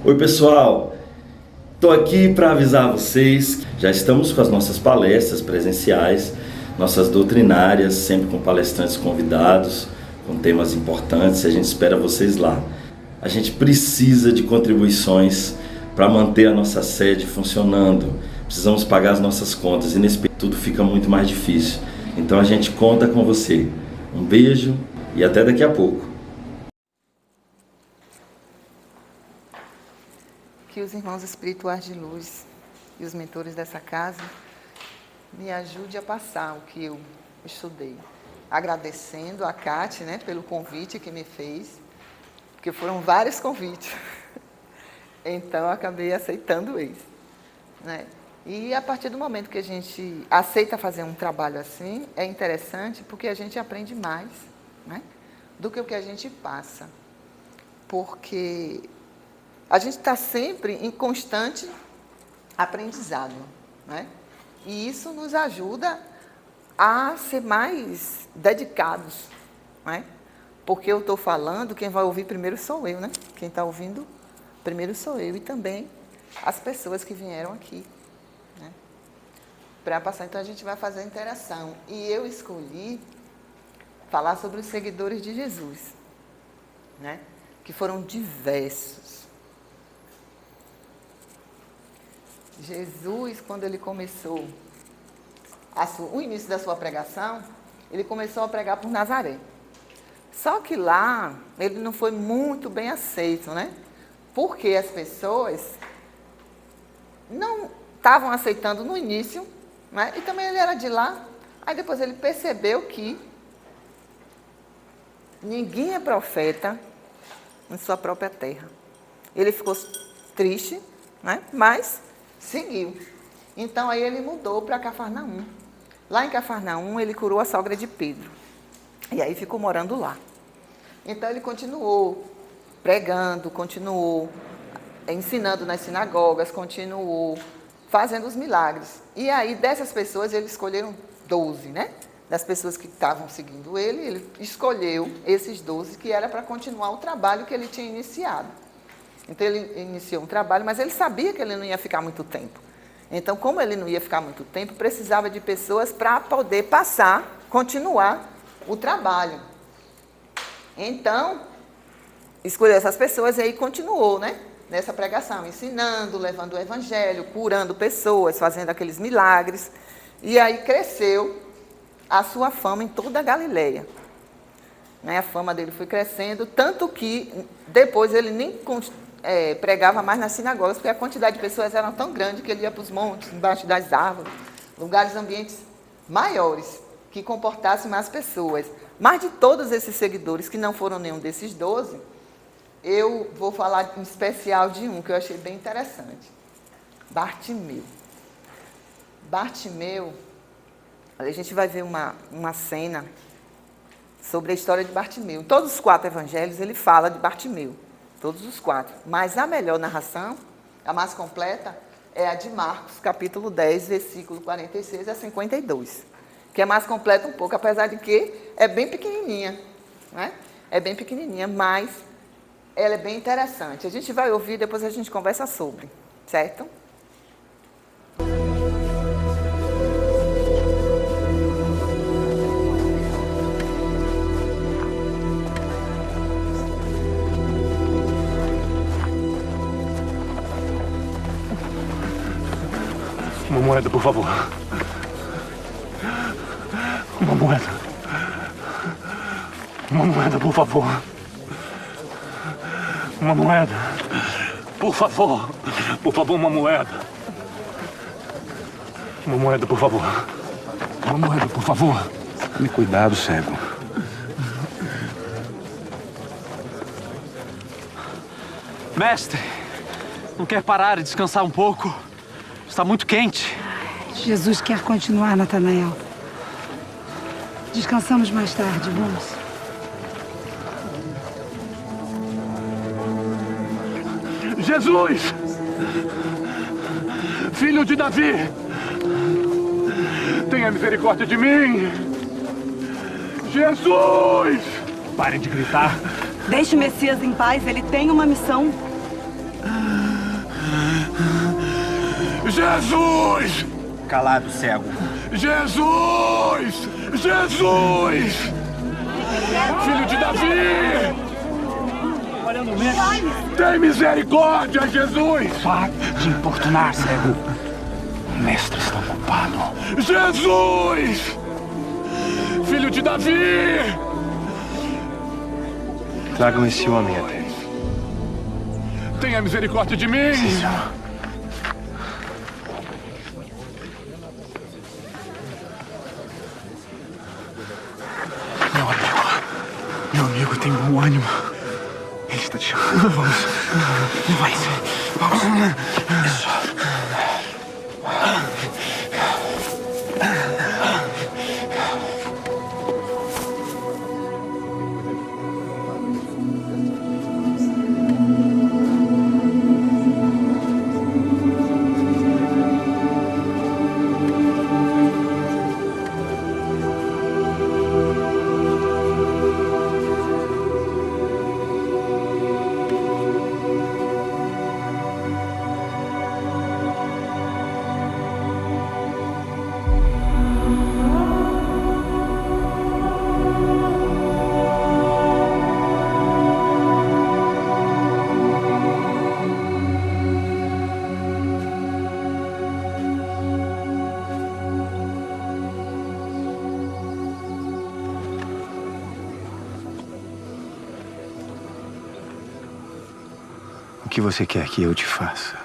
Oi pessoal, estou aqui para avisar vocês, já estamos com as nossas palestras presenciais, nossas doutrinárias, sempre com palestrantes convidados, com temas importantes, e a gente espera vocês lá. A gente precisa de contribuições para manter a nossa sede funcionando, precisamos pagar as nossas contas e nesse período tudo fica muito mais difícil. Então a gente conta com você. Um beijo e até daqui a pouco. Que os irmãos espirituais de luz e os mentores dessa casa me ajudem a passar o que eu estudei. Agradecendo a Cátia, né, pelo convite que me fez, porque foram vários convites. Então, eu acabei aceitando esse, né? E a partir do momento que a gente aceita fazer um trabalho assim, é interessante porque a gente aprende mais, né, do que o que a gente passa. Porque a gente está sempre em constante aprendizado, né? E isso nos ajuda a ser mais dedicados, né? Porque eu estou falando, quem vai ouvir primeiro sou eu, né? Quem está ouvindo primeiro sou eu e também as pessoas que vieram aqui, né, para passar. Então a gente vai fazer a interação. E eu escolhi falar sobre os seguidores de Jesus, né? Que foram diversos. Jesus, quando ele começou o início da sua pregação, ele começou a pregar por Nazaré. Só que lá, ele não foi muito bem aceito, né? Porque as pessoas não estavam aceitando no início, né? E também ele era de lá. Aí depois ele percebeu que ninguém é profeta em sua própria terra. Ele ficou triste, né? Mas seguiu. Então, aí ele mudou para Cafarnaum. Lá em Cafarnaum, ele curou a sogra de Pedro. E aí ficou morando lá. Então, ele continuou pregando, continuou ensinando nas sinagogas, continuou fazendo os milagres. E aí, dessas pessoas, eles escolheram 12, né? Das pessoas que estavam seguindo ele escolheu esses 12, que era para continuar o trabalho que ele tinha iniciado. Então, ele iniciou um trabalho, mas ele sabia que ele não ia ficar muito tempo. Então, como ele não ia ficar muito tempo, precisava de pessoas para poder continuar o trabalho. Então, escolheu essas pessoas e aí continuou, né, nessa pregação, ensinando, levando o evangelho, curando pessoas, fazendo aqueles milagres. E aí cresceu a sua fama em toda a Galileia. Né, a fama dele foi crescendo, tanto que depois ele nem pregava mais nas sinagogas, porque a quantidade de pessoas era tão grande que ele ia para os montes, embaixo das árvores, lugares, ambientes maiores, que comportassem mais pessoas. Mas de todos esses seguidores, que não foram nenhum desses 12, eu vou falar em especial de um que eu achei bem interessante. Bartimeu. Bartimeu, a gente vai ver uma cena sobre a história de Bartimeu. Em todos os 4 evangelhos ele fala de Bartimeu. Todos os 4. Mas a melhor narração, a mais completa, é a de Marcos, capítulo 10, versículo 46 a 52. Que é mais completa um pouco, apesar de que é bem pequenininha, né? É bem pequenininha, mas ela é bem interessante. A gente vai ouvir, depois a gente conversa sobre, certo? Uma moeda, por favor. Uma moeda. Uma moeda, por favor. Uma moeda. Por favor. Por favor, uma moeda. Uma moeda, por favor. Uma moeda, por favor. Tome cuidado, cego. Mestre, não quer parar e descansar um pouco? Está muito quente. Jesus quer continuar, Natanael. Descansamos mais tarde, vamos. Jesus! Filho de Davi! Tenha misericórdia de mim! Jesus! Parem de gritar. Deixe o Messias em paz, ele tem uma missão. Jesus! Calado, cego. Jesus! Jesus! Filho de Davi! Tem misericórdia, Jesus! Pare de importunar, cego. O mestre está ocupado. Jesus! Filho de Davi! Tragam esse homem até. Tenha misericórdia de mim! Sim, senhor. Meu amigo tem bom ânimo. Ele está te chamando. Vamos. Vamos. Isso. O que você quer que eu te faça?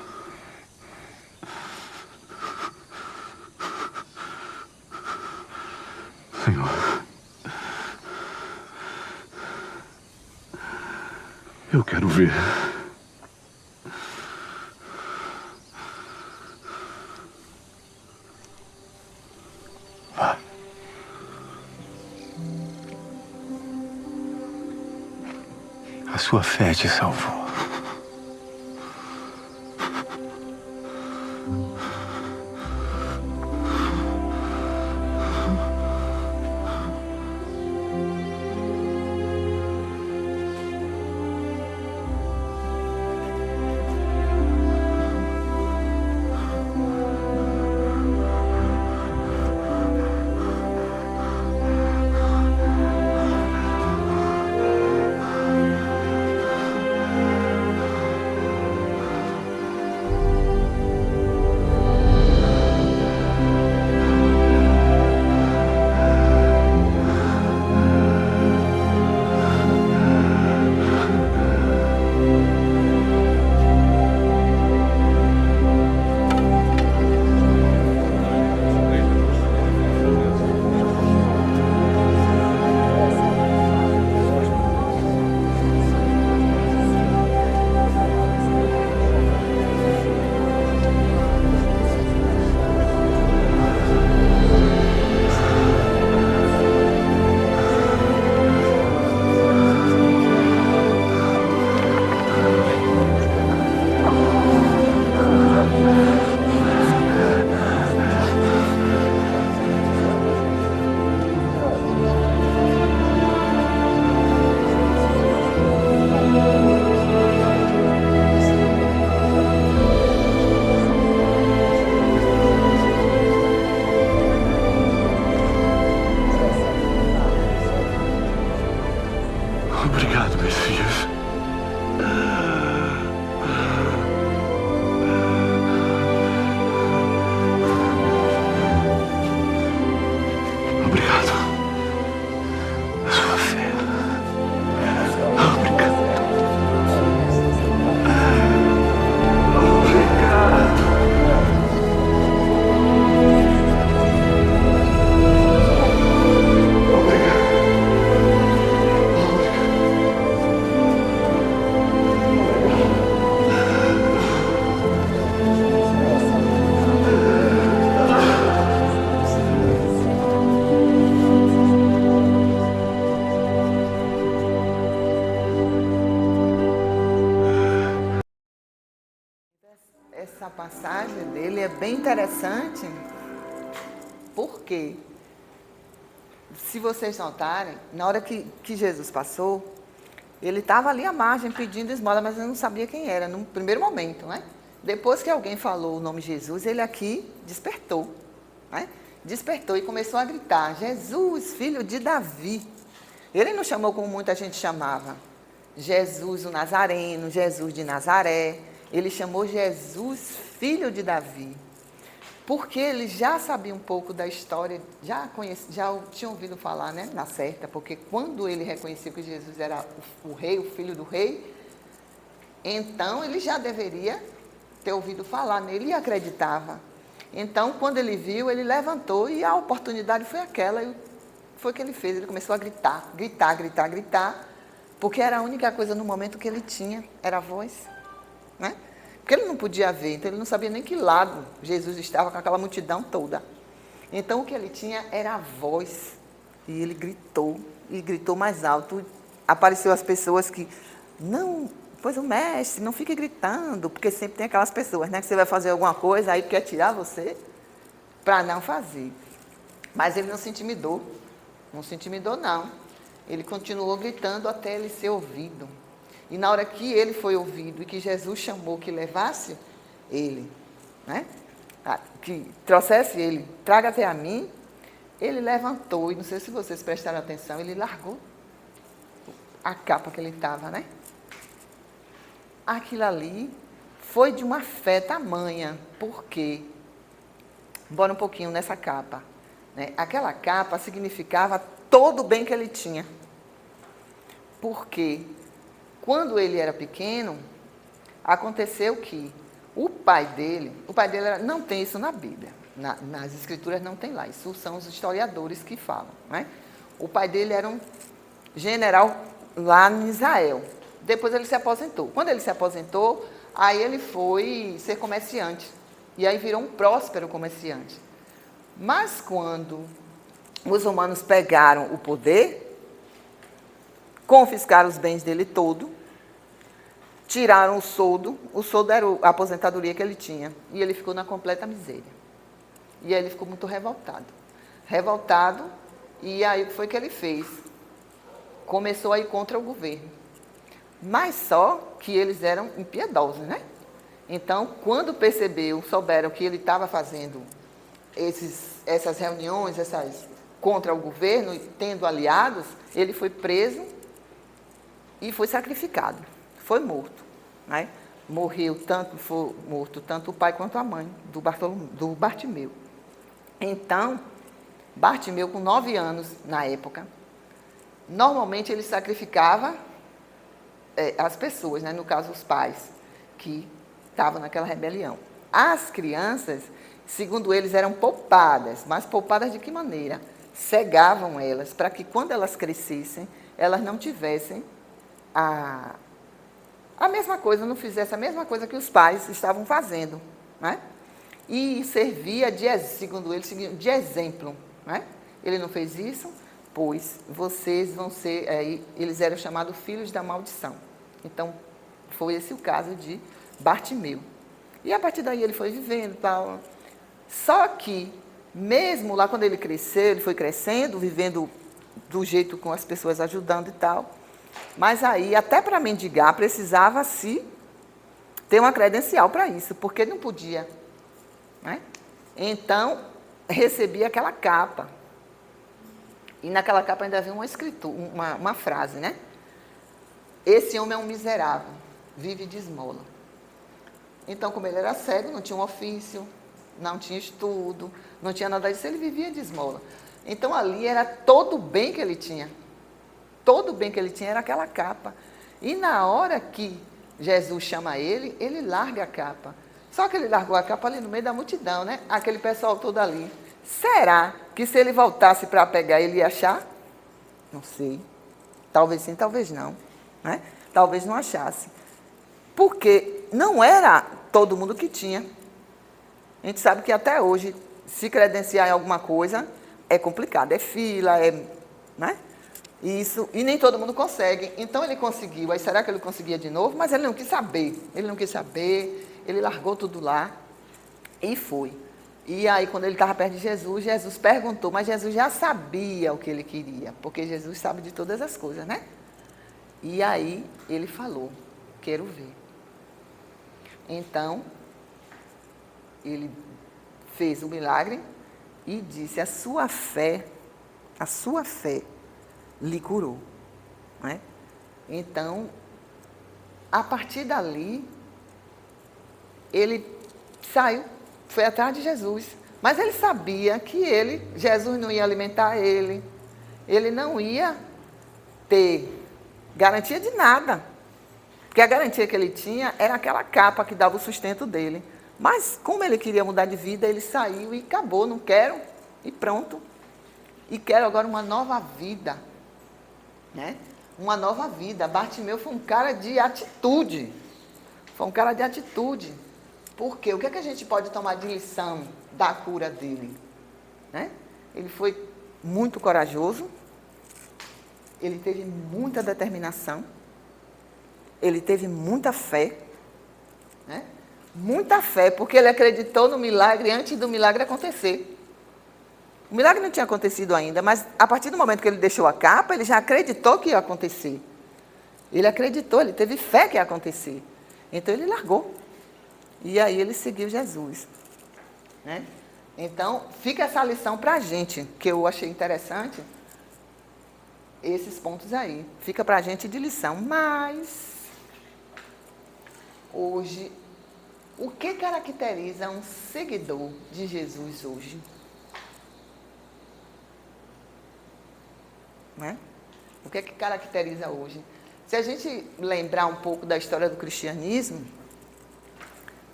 Senhor. Eu quero ver. Vá. A sua fé te salvou. Obrigado, Messias. Obrigado. A sua fé. Obrigado. Essa passagem dele é bem interessante, porque, se vocês notarem, na hora que Jesus passou, ele estava ali à margem pedindo esmola, mas eu não sabia quem era, no primeiro momento, né? Depois que alguém falou o nome Jesus, ele aqui despertou, né? Despertou e começou a gritar, Jesus, filho de Davi. Ele não chamou como muita gente chamava, Jesus o Nazareno, Jesus de Nazaré. Ele chamou Jesus, filho de Davi. Porque ele já sabia um pouco da história, já tinha ouvido falar, né, na certa, porque quando ele reconheceu que Jesus era o rei, o filho do rei, então ele já deveria ter ouvido falar nele e acreditava. Então, quando ele viu, ele levantou e a oportunidade foi aquela, e foi o que ele fez, ele começou a gritar, porque era a única coisa no momento que ele tinha, era a voz, né? Porque ele não podia ver, então ele não sabia nem que lado Jesus estava com aquela multidão toda. Então o que ele tinha era a voz. E ele gritou, e gritou mais alto. Apareceu as pessoas que, não, pois o mestre, não fique gritando, porque sempre tem aquelas pessoas, né, que você vai fazer alguma coisa, aí quer tirar você para não fazer. Mas ele não se intimidou não. Ele continuou gritando até ele ser ouvido. E na hora que ele foi ouvido e que Jesus chamou que levasse ele, né? Que trouxesse ele, traga até a mim, ele levantou, e não sei se vocês prestaram atenção, ele largou a capa que ele estava, né? Aquilo ali foi de uma fé tamanha, porque, bora um pouquinho nessa capa, né? Aquela capa significava todo o bem que ele tinha. Porque quando ele era pequeno, aconteceu que o pai dele não tem isso na Bíblia, nas escrituras não tem lá, isso são os historiadores que falam, né? O pai dele era um general lá em Israel, depois ele se aposentou. Quando ele se aposentou, aí ele foi ser comerciante, e aí virou um próspero comerciante. Mas quando os romanos pegaram o poder, confiscaram os bens dele todo, tiraram o soldo era a aposentadoria que ele tinha, e ele ficou na completa miséria. E aí ele ficou muito revoltado, e aí o que foi que ele fez? Começou a ir contra o governo. Mas só que eles eram impiedosos, né? Então, quando souberam que ele estava fazendo essas reuniões, contra o governo, tendo aliados, ele foi preso e foi sacrificado, foi morto, né? Foi morto tanto o pai quanto a mãe do Bartimeu. Então, Bartimeu, com 9 anos na época, normalmente ele sacrificava as pessoas, né? No caso os pais, que estavam naquela rebelião. As crianças, segundo eles, eram poupadas, mas poupadas de que maneira? Cegavam elas, para que quando elas crescessem, elas não tivessem a mesma coisa, não fizesse a mesma coisa que os pais estavam fazendo, né? E servia, segundo ele, de exemplo, né? Ele não fez isso, pois vocês vão ser, eles eram chamados filhos da maldição. Então, foi esse o caso de Bartimeu. E a partir daí ele foi vivendo, tal. Só que, mesmo lá quando ele cresceu, ele foi crescendo, vivendo do jeito com as pessoas ajudando e tal. Mas aí, até para mendigar, precisava-se ter uma credencial para isso, porque não podia, né? Então, recebia aquela capa. E naquela capa ainda havia uma frase, né? Esse homem é um miserável, vive de esmola. Então, como ele era cego, não tinha um ofício, não tinha estudo, não tinha nada disso, ele vivia de esmola. Então, ali era todo o bem que ele tinha. Todo o bem que ele tinha era aquela capa. E na hora que Jesus chama ele, ele larga a capa. Só que ele largou a capa ali no meio da multidão, né? Aquele pessoal todo ali. Será que se ele voltasse para pegar, ele ia achar? Não sei. Talvez sim, talvez não, né? Talvez não achasse. Porque não era todo mundo que tinha. A gente sabe que até hoje, se credenciar em alguma coisa, é complicado. É fila, né? Isso, e nem todo mundo consegue. Então ele conseguiu. Aí será que ele conseguia de novo? Mas ele não quis saber. Ele largou tudo lá e foi. E aí, quando ele estava perto de Jesus, Jesus perguntou, mas Jesus já sabia o que ele queria, porque Jesus sabe de todas as coisas, né? E aí ele falou, quero ver. Então, ele fez o milagre e disse, a sua fé lhe curou. Né? Então, a partir dali, ele saiu, foi atrás de Jesus. Mas ele sabia que Jesus não ia alimentar ele não ia ter garantia de nada. Porque a garantia que ele tinha era aquela capa que dava o sustento dele. Mas como ele queria mudar de vida, ele saiu e acabou, não quero, e pronto. E quero agora uma nova vida. Né? Uma nova vida. Bartimeu foi um cara de atitude. Por quê? O que é que a gente pode tomar de lição da cura dele? Né? Ele foi muito corajoso. Ele teve muita determinação. Ele teve muita fé. Né? Muita fé, porque ele acreditou no milagre antes do milagre acontecer. O milagre não tinha acontecido ainda, mas a partir do momento que ele deixou a capa, ele já acreditou que ia acontecer. Ele acreditou, ele teve fé que ia acontecer. Então ele largou. E aí ele seguiu Jesus. Né? Então, fica essa lição para a gente, que eu achei interessante, esses pontos aí. Fica para a gente de lição. Mas, hoje, o que caracteriza um seguidor de Jesus hoje? Né? O que caracteriza hoje? Se a gente lembrar um pouco da história do cristianismo,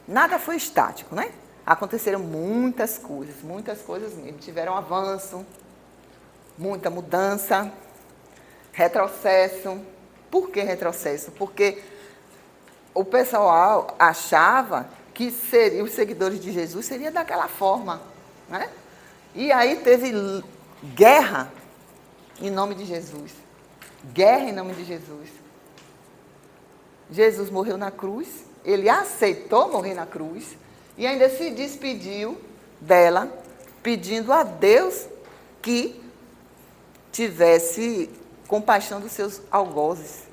nada foi estático, né? Aconteceram muitas coisas mesmo. Tiveram avanço, muita mudança, retrocesso. Por que retrocesso? Porque o pessoal achava que os seguidores de Jesus seria daquela forma, né? E aí teve guerra em nome de Jesus. Guerra em nome de Jesus. Jesus morreu na cruz, ele aceitou morrer na cruz e ainda se despediu dela, pedindo a Deus que tivesse compaixão dos seus algozes.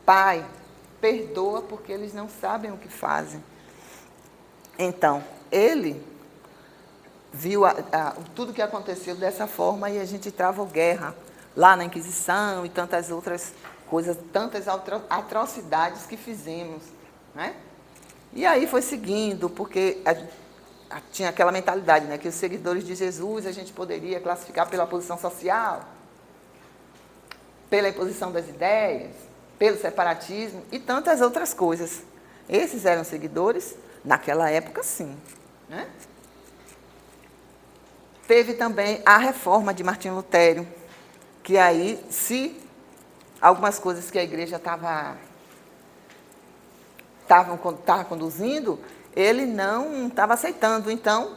Pai, perdoa porque eles não sabem o que fazem. Então, ele viu tudo que aconteceu dessa forma e a gente travou guerra lá na Inquisição e tantas outras coisas, tantas atrocidades que fizemos. Né? E aí foi seguindo, porque tinha aquela mentalidade, né, que os seguidores de Jesus a gente poderia classificar pela posição social, pela imposição das ideias, pelo separatismo e tantas outras coisas. Esses eram seguidores, naquela época, sim. Né? Teve também a reforma de Martinho Lutero, que aí, se algumas coisas que a igreja estava conduzindo, ele não estava aceitando. Então,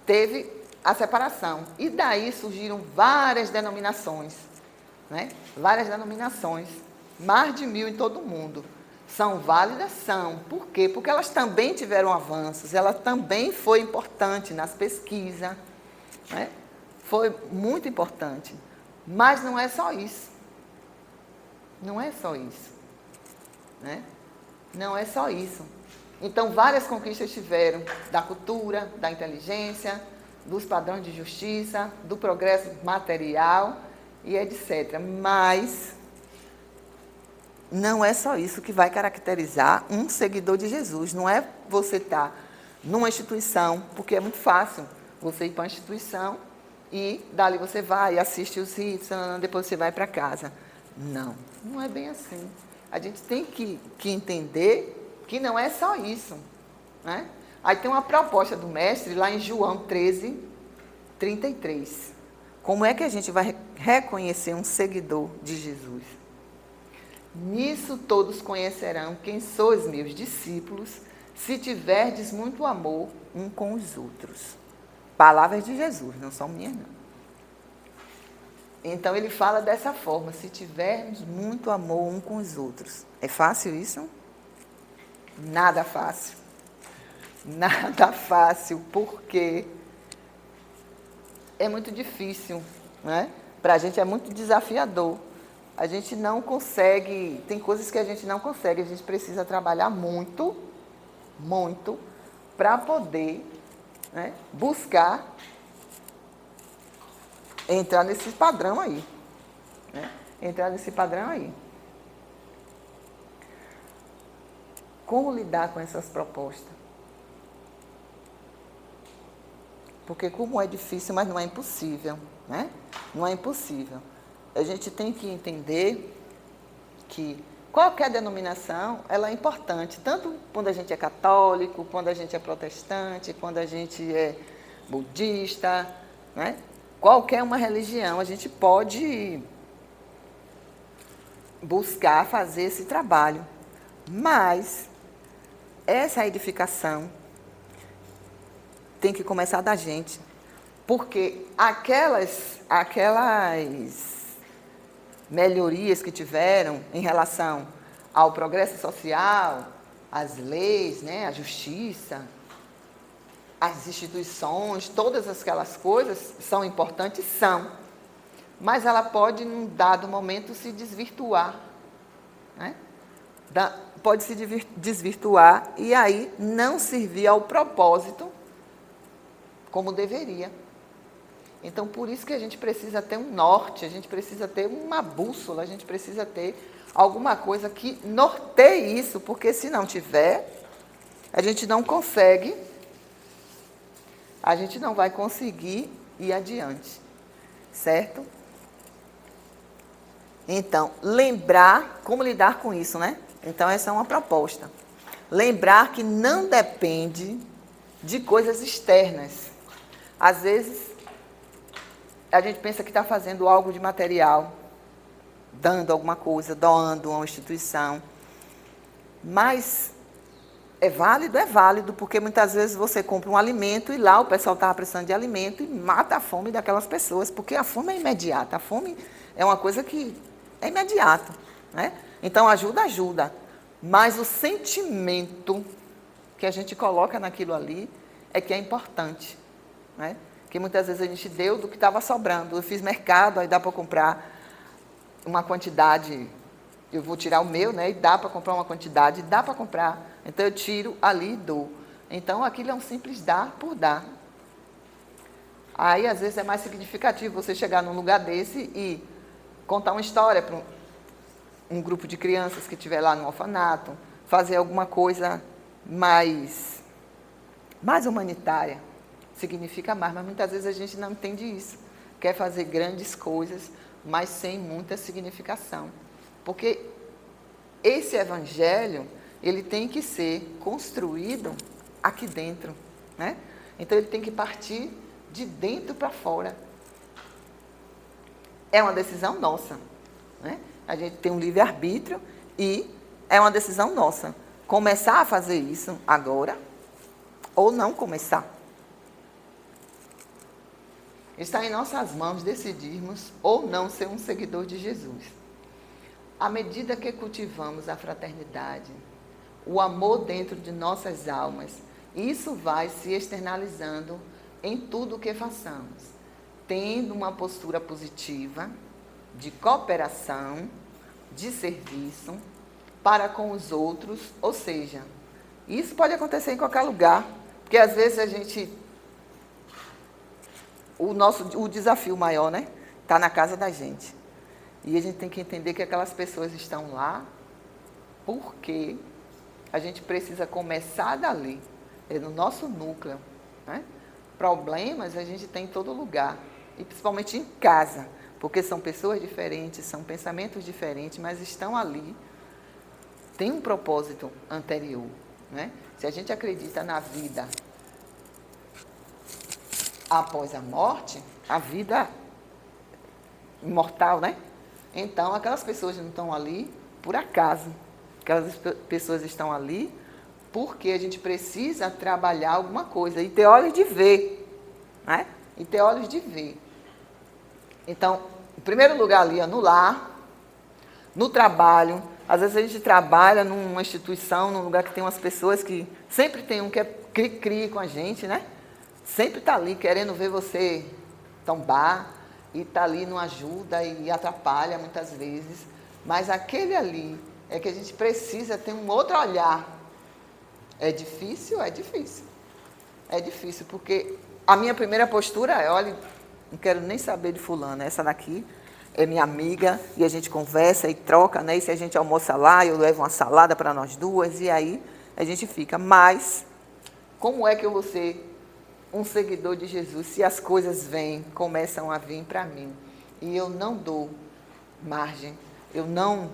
teve a separação. E daí surgiram várias denominações. Né? Várias denominações. Mais de 1000 em todo o mundo. São válidas? São. Por quê? Porque elas também tiveram avanços. Ela também foi importante nas pesquisas. Né? Foi muito importante. Mas não é só isso. Não é só isso. Né? Não é só isso. Então, várias conquistas tiveram da cultura, da inteligência, dos padrões de justiça, do progresso material e etc. Mas não é só isso que vai caracterizar um seguidor de Jesus. Não é você estar numa instituição, porque é muito fácil você ir para uma instituição e dali você vai, assiste os ritos, depois você vai para casa. Não, não é bem assim. A gente tem que entender que não é só isso. Né? Aí tem uma proposta do mestre lá em João 13, 33. Como é que a gente vai reconhecer um seguidor de Jesus? Nisso todos conhecerão quem sois meus discípulos, se tiverdes muito amor um com os outros. Palavras de Jesus, não são minhas, não. Então, ele fala dessa forma, se tivermos muito amor um com os outros. É fácil isso? Nada fácil. Nada fácil, porque é muito difícil, né? Para a gente é muito desafiador. A gente não consegue, tem coisas que a gente não consegue, a gente precisa trabalhar muito, muito, para poder né, buscar entrar nesse padrão aí. Né? Entrar nesse padrão aí. Como lidar com essas propostas? Porque como é difícil, mas não é impossível, né? Não é impossível. A gente tem que entender que qualquer denominação, ela é importante, tanto quando a gente é católico, quando a gente é protestante, quando a gente é budista, né? Qualquer uma religião, a gente pode buscar fazer esse trabalho. Mas essa edificação tem que começar da gente. Porque aquelas melhorias que tiveram em relação ao progresso social, às leis, né, à justiça, às instituições, todas aquelas coisas são importantes, são. Mas ela pode, num dado momento, se desvirtuar. Né? Pode se desvirtuar e aí não servir ao propósito como deveria. Então, por isso que a gente precisa ter um norte, a gente precisa ter uma bússola, a gente precisa ter alguma coisa que norteie isso, porque se não tiver, a gente não consegue, a gente não vai conseguir ir adiante, certo? Então, lembrar como lidar com isso, né? Então, essa é uma proposta. Lembrar que não depende de coisas externas. Às vezes, a gente pensa que está fazendo algo de material, dando alguma coisa, doando a uma instituição. Mas é válido, porque muitas vezes você compra um alimento e lá o pessoal estava precisando de alimento e mata a fome daquelas pessoas, porque a fome é imediata, a fome é uma coisa que é imediata, né? Então, ajuda, mas o sentimento que a gente coloca naquilo ali é que é importante, né? Que muitas vezes a gente deu do que estava sobrando. Eu fiz mercado, aí dá para comprar uma quantidade, eu vou tirar o meu, né? E dá para comprar uma quantidade, dá para comprar. Então, eu tiro ali e dou. Então, aquilo é um simples dar por dar. Aí, às vezes, é mais significativo você chegar num lugar desse e contar uma história para um grupo de crianças que estiver lá no orfanato, fazer alguma coisa mais humanitária. Significa mais, mas muitas vezes a gente não entende isso. Quer fazer grandes coisas, mas sem muita significação. Porque esse evangelho, ele tem que ser construído aqui dentro, né? Então, ele tem que partir de dentro para fora. É uma decisão nossa, né? A gente tem um livre-arbítrio e é uma decisão nossa. Começar a fazer isso agora ou não começar. Está em nossas mãos decidirmos ou não ser um seguidor de Jesus. À medida que cultivamos a fraternidade, o amor dentro de nossas almas, isso vai se externalizando em tudo o que façamos, tendo uma postura positiva, de cooperação, de serviço para com os outros, ou seja, isso pode acontecer em qualquer lugar, porque às vezes a gente, o desafio maior, né, está na casa da gente, e a gente tem que entender que aquelas pessoas estão lá porque a gente precisa começar dali, é no nosso núcleo, né? Problemas a gente tem em todo lugar, e principalmente em casa, porque são pessoas diferentes, são pensamentos diferentes, mas estão ali, tem um propósito anterior, né? Se a gente acredita na vida após a morte, a vida imortal, né? Então, aquelas pessoas não estão ali por acaso, aquelas pessoas estão ali porque a gente precisa trabalhar alguma coisa, e ter olhos de ver, né? E ter olhos de ver. Então, em primeiro lugar ali, no lar, no trabalho. Às vezes a gente trabalha numa instituição, num lugar que tem umas pessoas que sempre tem um que é cri-cri com a gente, né? Sempre está ali querendo ver você tombar e está ali, não ajuda e atrapalha muitas vezes. Mas aquele ali é que a gente precisa ter um outro olhar. É difícil? É difícil. é difícil, porque a minha primeira postura é, olha, não quero nem saber de fulano, essa daqui é minha amiga, e a gente conversa e troca, né? E se a gente almoça lá, eu levo uma salada para nós duas, e aí a gente fica. Mas, como é que eu vou ser um seguidor de Jesus se as coisas vêm, começam a vir para mim? E eu não dou margem, eu não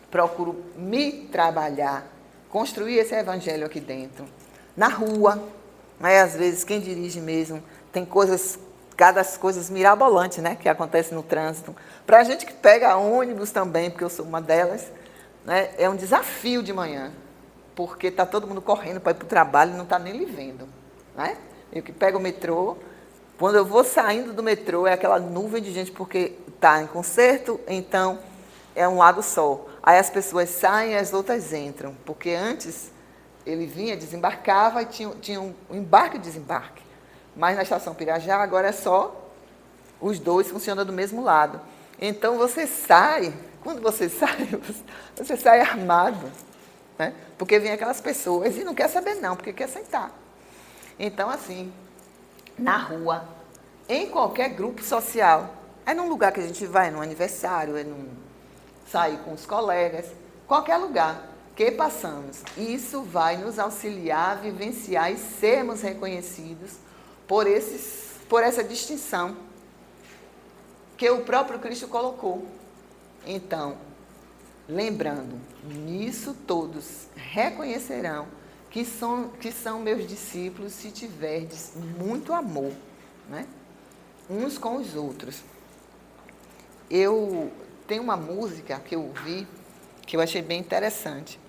procuro me trabalhar, construir esse evangelho aqui dentro. Na rua, né? Às vezes quem dirige mesmo tem coisas, cada coisas mirabolantes, né, que acontecem no trânsito. Para a gente que pega ônibus também, porque eu sou uma delas, né, é um desafio de manhã, porque está todo mundo correndo para ir para o trabalho e não está nem lhe vendo. Né? Eu que pego o metrô, quando eu vou saindo do metrô, é aquela nuvem de gente, porque está em concerto, então é um lado só. Aí as pessoas saem e as outras entram, porque antes ele vinha, desembarcava e tinha um embarque e desembarque. Mas na estação Pirajá agora é só os dois, funcionam do mesmo lado. Então você sai, quando você sai armado, né? Porque vem aquelas pessoas e não quer saber não, porque quer sentar. Então assim, na rua, em qualquer grupo social, é num lugar que a gente vai, num aniversário, é num sair com os colegas, qualquer lugar que passamos, isso vai nos auxiliar a vivenciar e sermos reconhecidos por essa distinção que o próprio Cristo colocou. Então, lembrando, nisso todos reconhecerão que são meus discípulos se tiverdes muito amor, né? Uns com os outros. Eu tenho uma música que eu ouvi que eu achei bem interessante.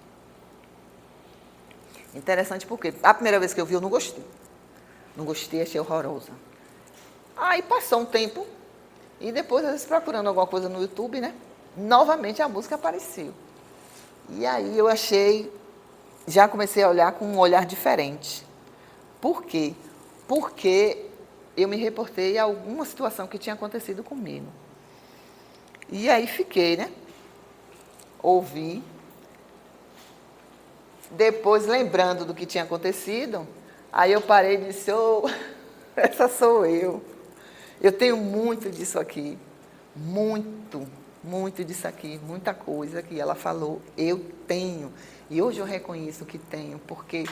Interessante porque a primeira vez que eu vi eu não gostei. Não gostei, achei horrorosa. Aí passou um tempo e depois, às vezes, procurando alguma coisa no YouTube, né? Novamente a música apareceu. E aí eu já comecei a olhar com um olhar diferente. Por quê? Porque eu me reportei a alguma situação que tinha acontecido comigo. E aí fiquei, né? Ouvi. Depois, lembrando do que tinha acontecido, aí eu parei e disse, essa sou eu. Eu tenho muito disso aqui. Muito disso aqui. Muita coisa que ela falou, eu tenho. E hoje eu reconheço que tenho, porque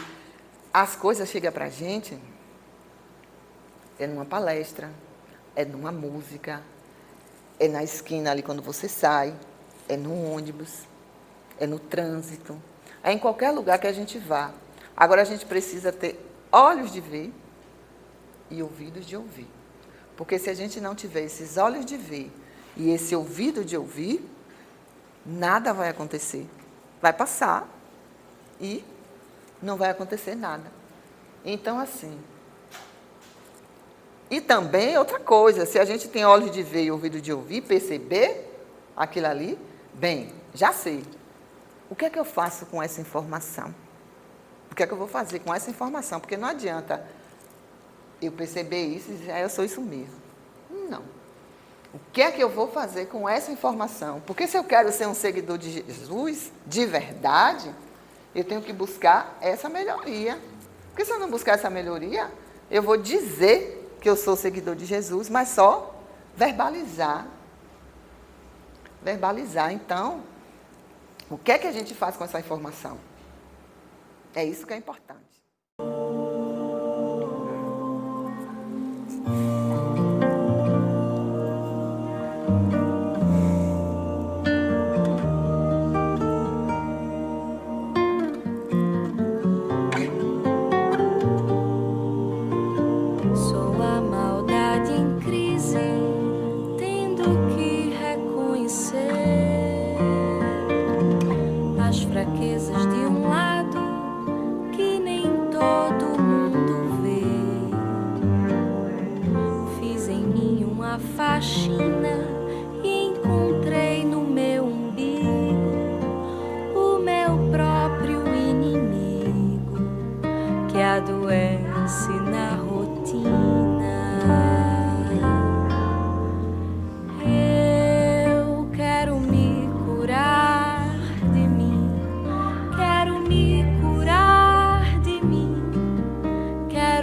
as coisas chegam para a gente, é numa palestra, é numa música, é na esquina ali quando você sai, é no ônibus, é no trânsito, é em qualquer lugar que a gente vá. Agora a gente precisa ter olhos de ver e ouvidos de ouvir. Porque se a gente não tiver esses olhos de ver e esse ouvido de ouvir, nada vai acontecer. Vai passar e não vai acontecer nada. Então, assim... E também outra coisa, se a gente tem olhos de ver e ouvido de ouvir, perceber aquilo ali, bem, já sei. O que é que eu faço com essa informação? O que é que eu vou fazer com essa informação? Porque não adianta eu perceber isso e dizer, eu sou isso mesmo. Não. O que é que eu vou fazer com essa informação? Porque se eu quero ser um seguidor de Jesus, de verdade, eu tenho que buscar essa melhoria. Porque se eu não buscar essa melhoria, eu vou dizer que eu sou seguidor de Jesus, mas só verbalizar. Verbalizar. Então, o que é que a gente faz com essa informação? É isso que é importante. Quero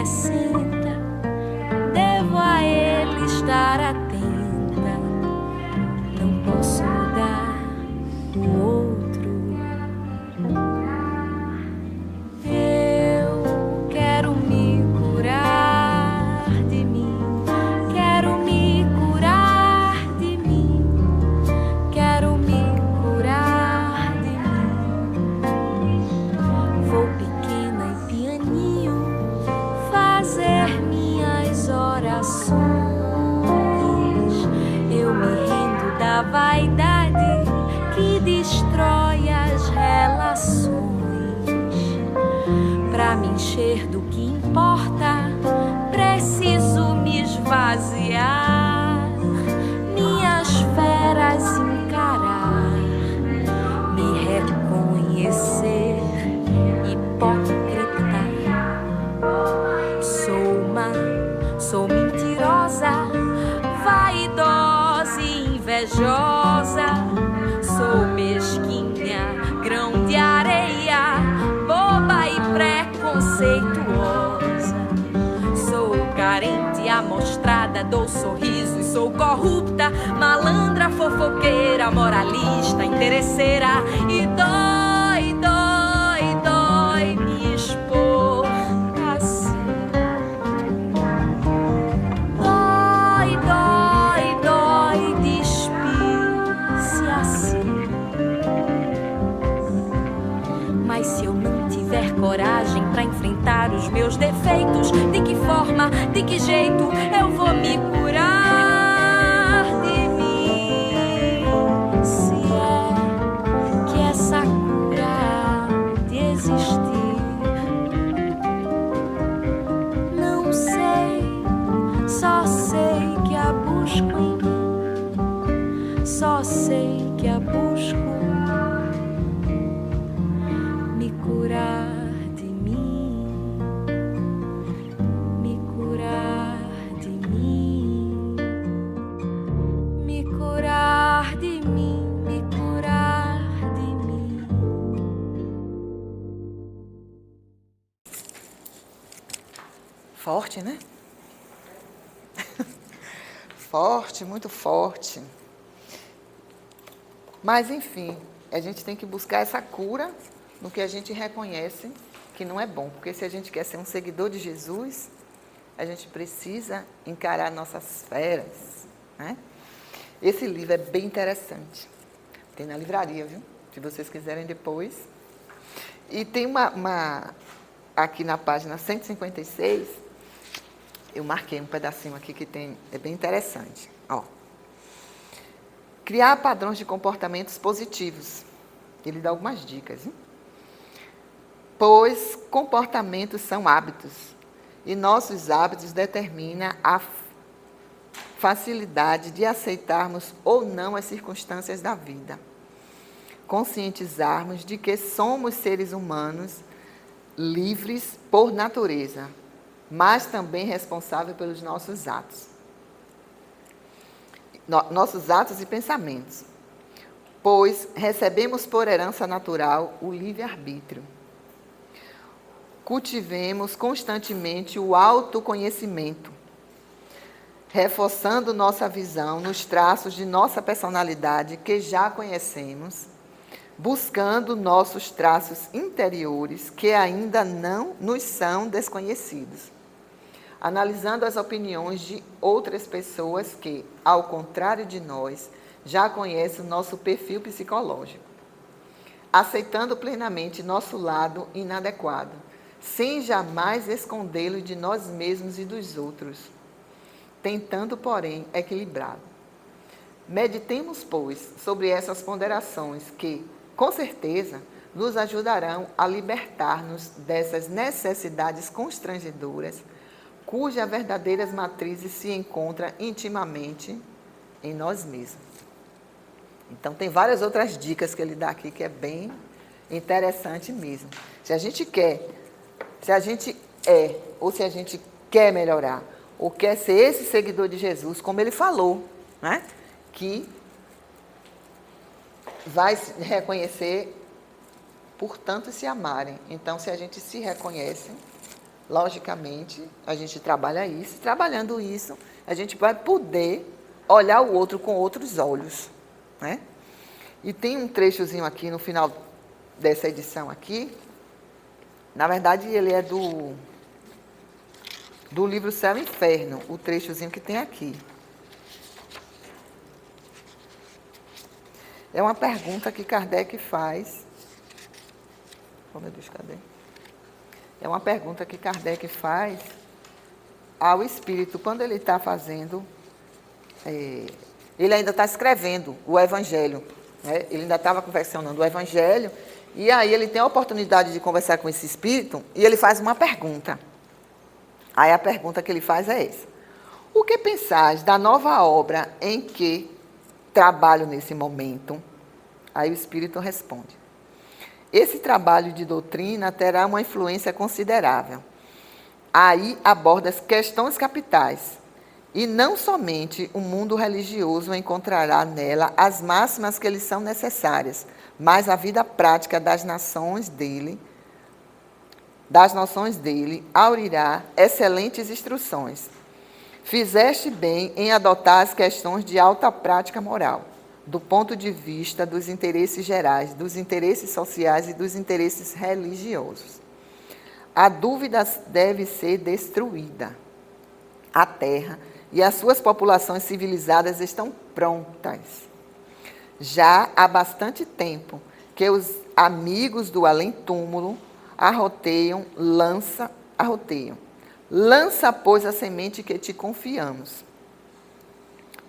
60, devo a ele estar atenta. Não posso mudar o outro. Eu quero me curar de mim. Quero me curar de mim. Quero me curar de mim. Vou pequena e pianinho fazer minhas orações. Eu me rendo da vaidade que destrói as relações. Pra me encher do que importa, preciso me esvaziar, minhas feras encarar, me reconhecer hipócrita. Sou mentirosa, vaidosa e invejosa. Sou mesquinha, grão de areia, boba e preconceituosa. Sou carente, amostrada, dou sorriso e sou corrupta, malandra, fofoqueira, moralista, interesseira. E dói, dói, dói me expor assim. Dói, dói, dói despir-se assim. Mas se eu não tiver coragem pra enfrentar os meus defeitos, de que forma, de que jeito eu vou me curar de mim? Se é que essa cura há de existir, não sei, só sei que a busco em mim, só sei que a busco. Me curar de mim, me curar de mim, me curar de mim, me curar de mim. Forte, né? Forte, muito forte. Mas, enfim, a gente tem que buscar essa cura no que a gente reconhece que não é bom. Porque se a gente quer ser um seguidor de Jesus, a gente precisa encarar nossas feras, né? Esse livro é bem interessante. Tem na livraria, viu? Se vocês quiserem depois. E tem uma aqui na página 156, eu marquei um pedacinho aqui que tem, é bem interessante. Ó. Criar padrões de comportamentos positivos. Ele dá algumas dicas, hein? Pois comportamentos são hábitos, e nossos hábitos determinam a facilidade de aceitarmos ou não as circunstâncias da vida. Conscientizarmos de que somos seres humanos livres por natureza, mas também responsáveis pelos nossos atos. Nossos atos e pensamentos. Pois recebemos por herança natural o livre-arbítrio. Cultivemos constantemente o autoconhecimento, reforçando nossa visão nos traços de nossa personalidade que já conhecemos, buscando nossos traços interiores que ainda não nos são desconhecidos, analisando as opiniões de outras pessoas que, ao contrário de nós, já conhecem o nosso perfil psicológico, aceitando plenamente nosso lado inadequado, sem jamais escondê-lo de nós mesmos e dos outros, tentando, porém, equilibrá-lo. Meditemos, pois, sobre essas ponderações que, com certeza, nos ajudarão a libertar-nos dessas necessidades constrangedoras, cuja verdadeira matriz se encontra intimamente em nós mesmos. Então, tem várias outras dicas que ele dá aqui, que é bem interessante mesmo. Se a gente quer, se a gente é, ou se a gente quer melhorar, ou quer ser esse seguidor de Jesus, como ele falou, né? Que vai se reconhecer, portanto, se amarem. Então, se a gente se reconhece, logicamente, a gente trabalha isso. Trabalhando isso, a gente vai poder olhar o outro com outros olhos, né? E tem um trechozinho aqui no final dessa edição aqui. Na verdade, ele é do livro Céu e Inferno, o trechozinho que tem aqui. É uma pergunta que Kardec faz. Oh, meu Deus, cadê? É uma pergunta que Kardec faz ao espírito quando ele está fazendo. Ele ainda está escrevendo o Evangelho, né? Ele ainda estava confeccionando o Evangelho, e aí ele tem a oportunidade de conversar com esse espírito e ele faz uma pergunta. Aí a pergunta que ele faz é essa: o que pensais da nova obra em que trabalho nesse momento? Aí o espírito responde: esse trabalho de doutrina terá uma influência considerável. Aí aborda as questões capitais, e não somente o mundo religioso encontrará nela as máximas que lhe são necessárias, mas a vida prática das nações dele, aurirá excelentes instruções. Fizeste bem em adotar as questões de alta prática moral, do ponto de vista dos interesses gerais, dos interesses sociais e dos interesses religiosos. A dúvida deve ser destruída. A terra e as suas populações civilizadas estão prontas. Já há bastante tempo que os amigos do além-túmulo arroteiam. Lança, pois, a semente que te confiamos.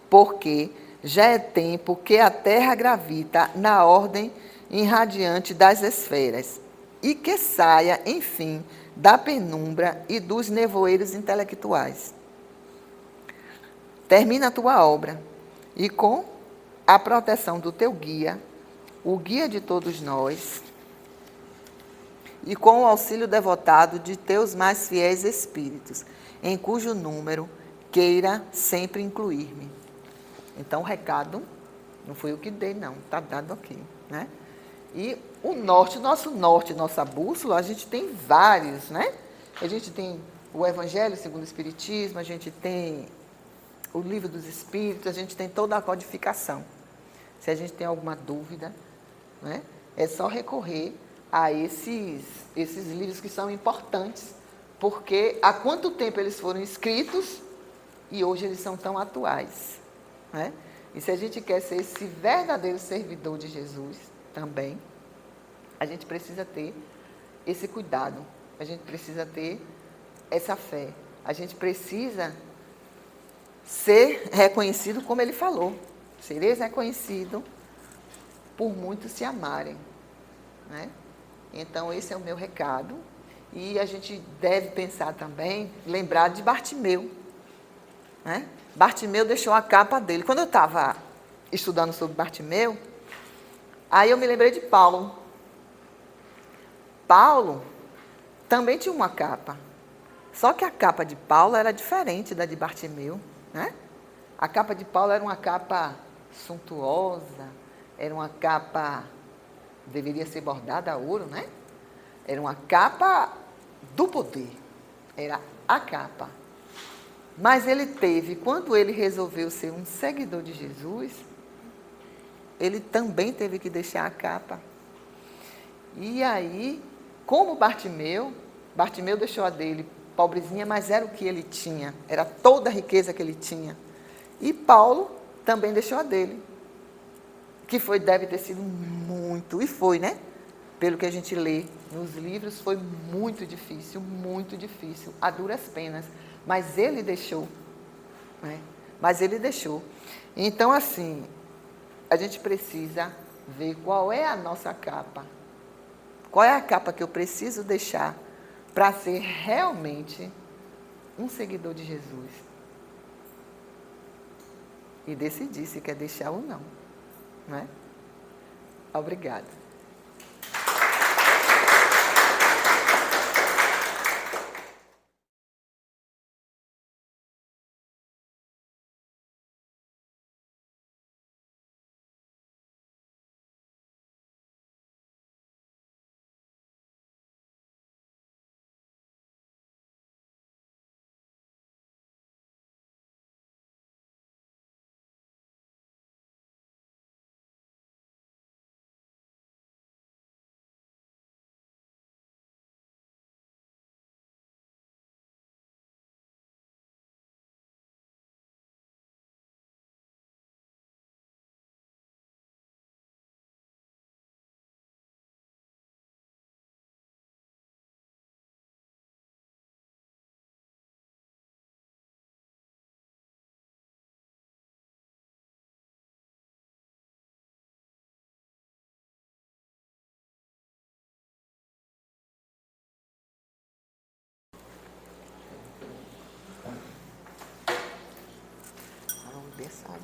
Porque já é tempo que a Terra gravita na ordem irradiante das esferas e que saia, enfim, da penumbra e dos nevoeiros intelectuais. Termina a tua obra e, com a proteção do teu guia, o guia de todos nós, e com o auxílio devotado de teus mais fiéis espíritos, em cujo número queira sempre incluir-me. Então, o recado não foi eu que dei, não, está dado aqui, né? E o norte, nossa bússola, a gente tem vários, né? A gente tem o Evangelho segundo o Espiritismo, a gente tem o Livro dos Espíritos, a gente tem toda a codificação. Se a gente tem alguma dúvida, né, é só recorrer a esses livros que são importantes, porque há quanto tempo eles foram escritos e hoje eles são tão atuais, né? E se a gente quer ser esse verdadeiro servidor de Jesus também, a gente precisa ter esse cuidado, a gente precisa ter essa fé, a gente precisa ser reconhecido como ele falou. Sereis reconhecido por muitos se amarem, né? Então, esse é o meu recado. E a gente deve pensar também, lembrar de Bartimeu, né? Bartimeu deixou a capa dele. Quando eu estava estudando sobre Bartimeu, aí eu me lembrei de Paulo. Paulo também tinha uma capa. Só que a capa de Paulo era diferente da de Bartimeu, né? A capa de Paulo era uma capa suntuosa, era uma capa, deveria ser bordada a ouro, né? Era uma capa do poder, era a capa. Mas ele teve, quando ele resolveu ser um seguidor de Jesus, ele também teve que deixar a capa. E aí, como Bartimeu deixou a dele pobrezinha, mas era o que ele tinha, era toda a riqueza que ele tinha. E Paulo também deixou a dele, que deve ter sido muito, e foi, né? Pelo que a gente lê nos livros, foi muito difícil, a duras penas. Mas ele deixou, né? Mas ele deixou. Então, assim, a gente precisa ver qual é a nossa capa. Qual é a capa que eu preciso deixar para ser realmente um seguidor de Jesus? E decidir se quer deixar ou não, né? Obrigada. aniversário.